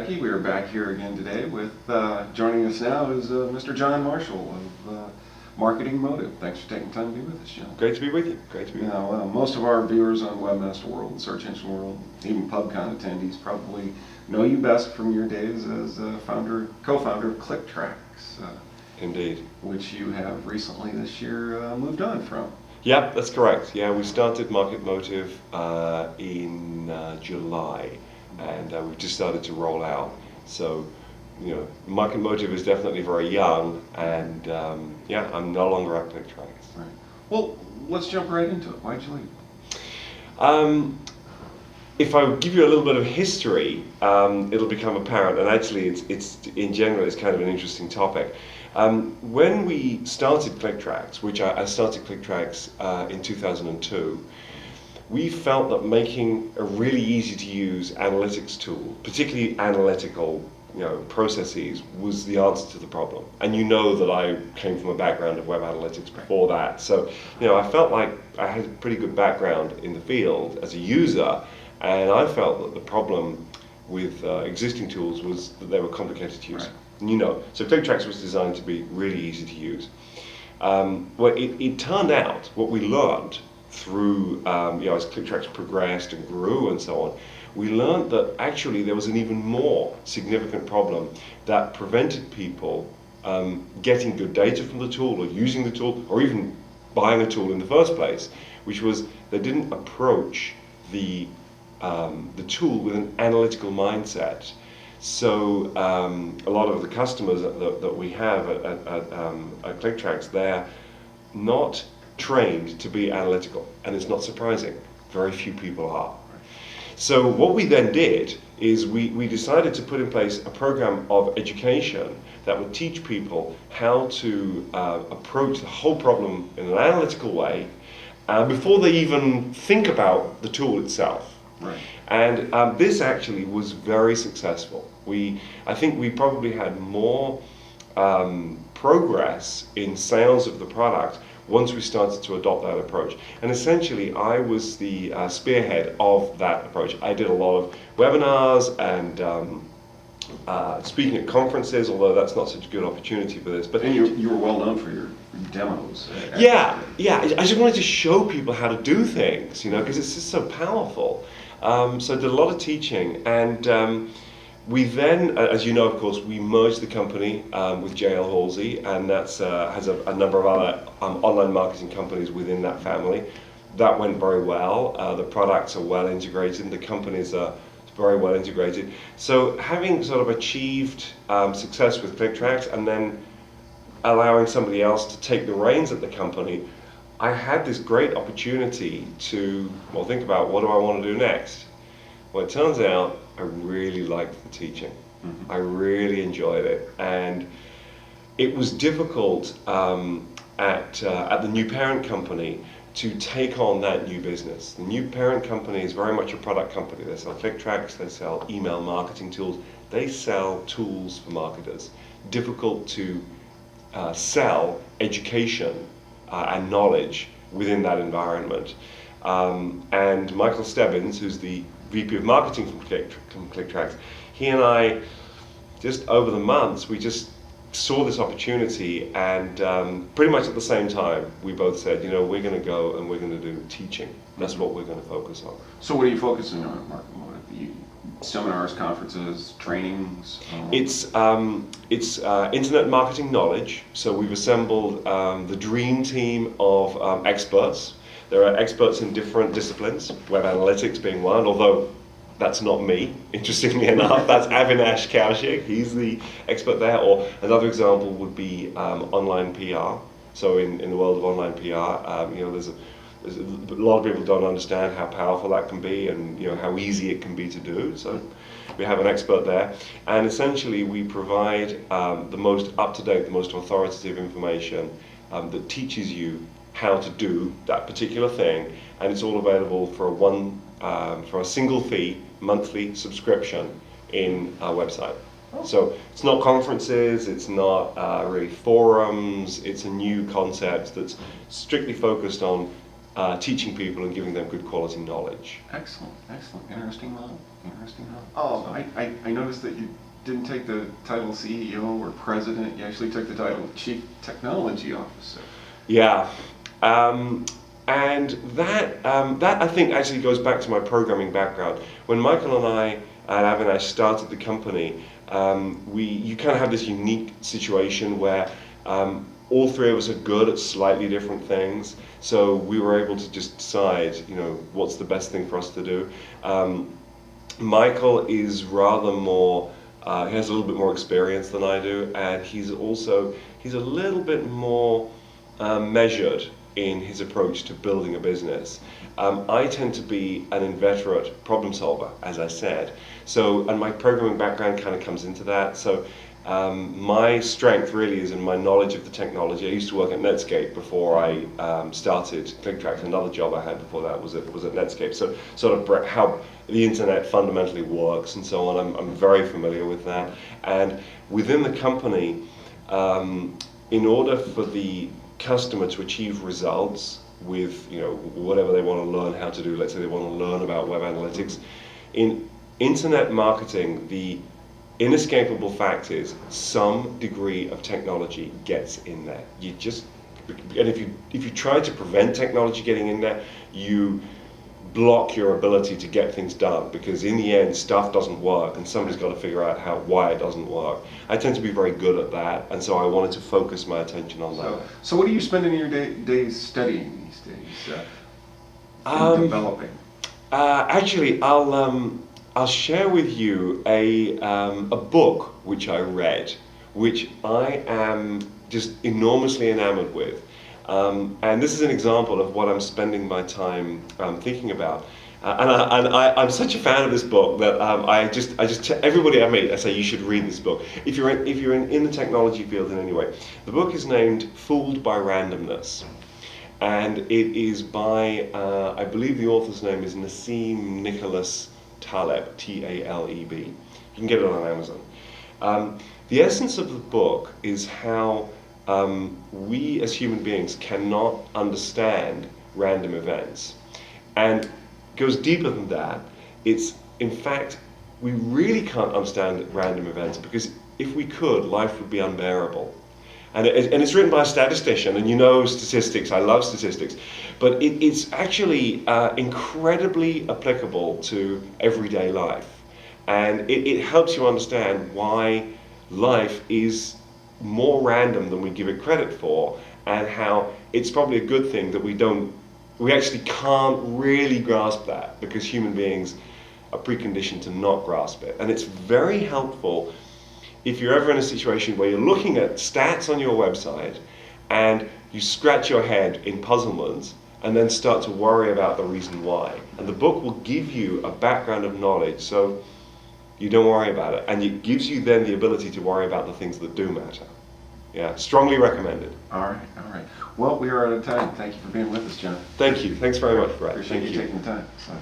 Tabke. We are back here again today with, joining us now is Mr. John Marshall of MarketMotive. Thanks for taking time to be with us, John. Great to be with you. Great to be with you. Now, most of our viewers on WebmasterWorld and Search Engine World, even PubCon attendees, probably know you best from your days as co-founder of ClickTracks. Indeed. Which you have recently this year moved on from. Yeah, that's correct. Yeah, we started MarketMotive in July, and we've just started to roll out. So, MarketMotive is definitely very young, and yeah, I'm no longer at ClickTracks. Right. Well, let's jump right into it. Why'd you leave? If I give you a little bit of history, it'll become apparent, and actually it's in general it's kind of an interesting topic. When we started ClickTracks, which I started ClickTracks in 2002, we felt that making a really easy to use analytics tool, particularly analytical processes, was the answer to the problem. And you know that I came from a background of web analytics before that, so I felt like I had a pretty good background in the field as a user, and I felt that the problem with existing tools was that they were complicated to use. Right. So ClickTracks was designed to be really easy to use. Well, it turned out what we learned through, as ClickTracks progressed and grew and so on, we learned that actually there was an even more significant problem that prevented people getting good data from the tool or using the tool or even buying a tool in the first place, which was they didn't approach the tool with an analytical mindset. So a lot of the customers that we have at ClickTracks, they're not trained to be analytical, and it's not surprising. Very few people are. So what we then did is we decided to put in place a program of education that would teach people how to approach the whole problem in an analytical way before they even think about the tool itself. Right. And this actually was very successful. I think we probably had more progress in sales of the product once we started to adopt that approach. And essentially, I was the spearhead of that approach. I did a lot of webinars and speaking at conferences, although that's not such a good opportunity for this. But and you were well known for your demos. Yeah. I just wanted to show people how to do things, because it's just so powerful. So I did a lot of teaching, and we then, as you know, of course, we merged the company with JL Halsey, and that's has a number of other online marketing companies within that family. That went very well. The products are well integrated, and the companies are very well integrated. So having sort of achieved success with ClickTracks and then allowing somebody else to take the reins at the company, I had this great opportunity to, think about what do I want to do next. Well, it turns out I really liked the teaching. Mm-hmm. I really enjoyed it, and it was difficult at the new parent company to take on that new business. The new parent company is very much a product company. They sell ClickTracks, they sell email marketing tools, they sell tools for marketers. Difficult to sell education and knowledge within that environment. And Michael Stebbins, who's the VP of Marketing from ClickTracks, he and I, just over the months, we just saw this opportunity, and pretty much at the same time, we both said, we're going to go and we're going to do teaching. That's what we're going to focus on. So what are you focusing on at MarketMotive? Seminars, conferences, trainings? It's internet marketing knowledge. So we've assembled the dream team of experts. There are experts in different disciplines, web analytics being one, although that's not me, interestingly enough. That's Avinash Kaushik, he's the expert there. Or another example would be online PR. So in the world of online PR, there's a lot of people don't understand how powerful that can be, and how easy it can be to do. So we have an expert there, and essentially we provide the most up-to-date, the most authoritative information that teaches you how to do that particular thing, and it's all available for a single fee monthly subscription in our website. So it's not conferences, it's not really forums, it's a new concept that's strictly focused on teaching people and giving them good quality knowledge. Excellent, excellent. Interesting model. Interesting model. Oh, I noticed that you didn't take the title CEO or president. You actually took the title of Chief Technology Officer. Yeah. And that I think actually goes back to my programming background. When Michael and I and Avinash started the company, you kind of have this unique situation where all three of us are good at slightly different things. So we were able to just decide, what's the best thing for us to do. Michael is rather more, he has a little bit more experience than I do, and he's a little bit more measured in his approach to building a business. I tend to be an inveterate problem solver, as I said. And my programming background kind of comes into that. So my strength really is in my knowledge of the technology. I used to work at Netscape before I started ClickTracks. Another job I had before that was at Netscape. So sort of how the internet fundamentally works and so on. I'm very familiar with that. And within the company, in order for the customer to achieve results with whatever they want to learn how to do, let's say they want to learn about web analytics, in internet marketing, the inescapable fact is some degree of technology gets in there. And if you try to prevent technology getting in there, you block your ability to get things done, because in the end stuff doesn't work and somebody's got to figure out why it doesn't work. I tend to be very good at that, and so I wanted to focus my attention on that. So what are you spending your days studying these days? Developing? Actually, I'll share with you a book which I read, which I am just enormously enamored with. And this is an example of what I'm spending my time thinking about. I'm such a fan of this book that I just everybody I meet, I say you should read this book. If you're in the technology field in any way. The book is named Fooled by Randomness, and it is by I believe the author's name is Nassim Nicholas Taleb, Taleb. You can get it on Amazon. The essence of the book is how we as human beings cannot understand random events, and it goes deeper than that. It's, in fact, we really can't understand random events, because if we could, life would be unbearable. And it's written by a statistician, and statistics, I love statistics, but it's actually incredibly applicable to everyday life. And it helps you understand why life is more random than we give it credit for, and how it's probably a good thing that we actually can't really grasp that, because human beings are preconditioned to not grasp it. And it's very helpful if you're ever in a situation where you're looking at stats on your website and you scratch your head in puzzlement and then start to worry about the reason why. And the book will give you a background of knowledge, so you don't worry about it. And it gives you then the ability to worry about the things that do matter. Yeah, strongly recommended. All right. Well, we are out of time. Thank you for being with us, John. Thank you. Thanks very much, Brett. Appreciate you taking the time. So.